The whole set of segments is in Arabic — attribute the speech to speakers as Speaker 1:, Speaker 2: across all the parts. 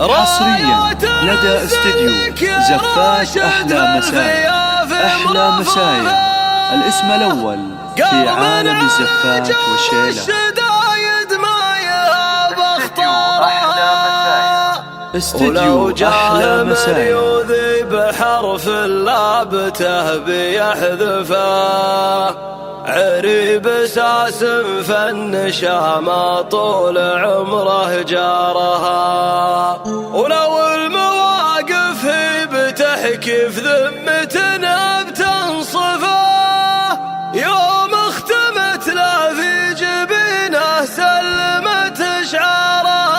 Speaker 1: حصريا لدى استديو زفات أحلى مسايا. أحلى مسايا الاسم الأول في عالم الزفات والشيلة. استديو أحلى مسايا
Speaker 2: يوذي بحرف اللابته بيحذفه، عريب ساس فن شامة طول عمره جارها. ولو المواقف هي بتحكي في ذمتنا بتنصفه، يوم اختمت له في جبينه سلمت شعارها.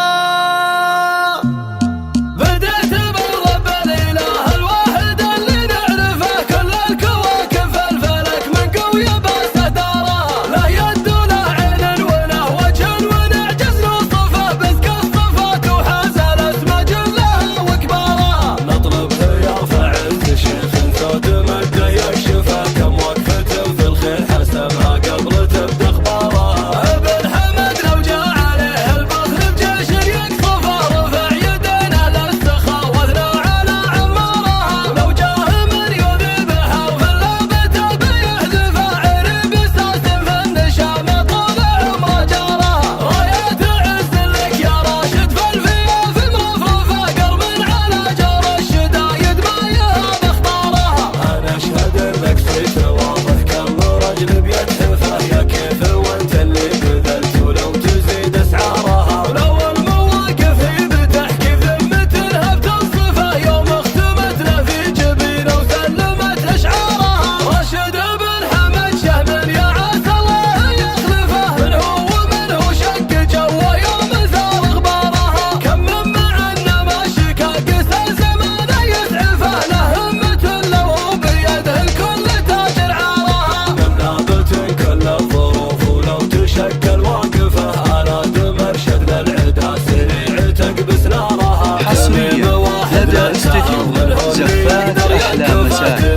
Speaker 1: زفات أحلى مسايا.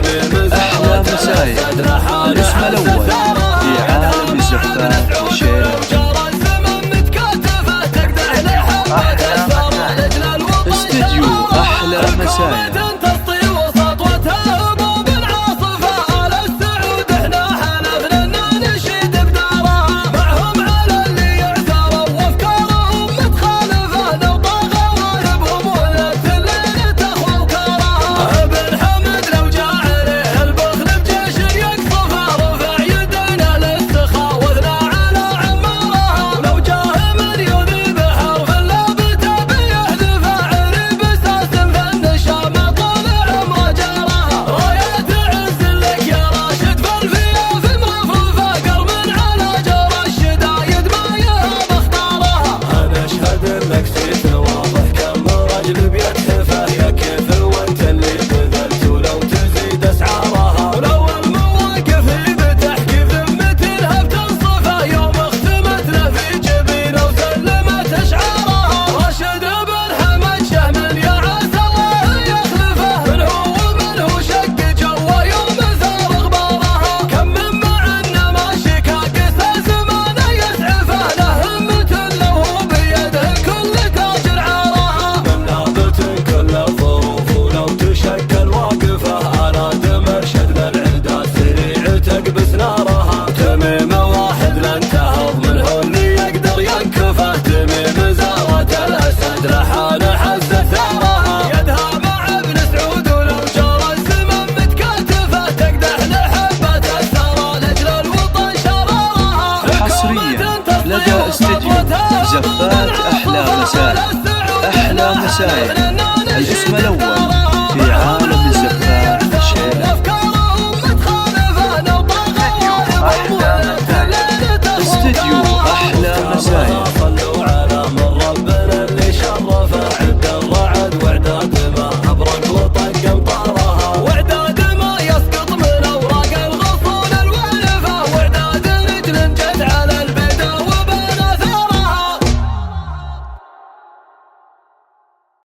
Speaker 1: أحلى مسايا الاسم الأول في عالم الزفات والشيلة. استديو أحلى مسايا. لدى استديو زفات أحلى مسايا. أحلى مسايا الاسم الأول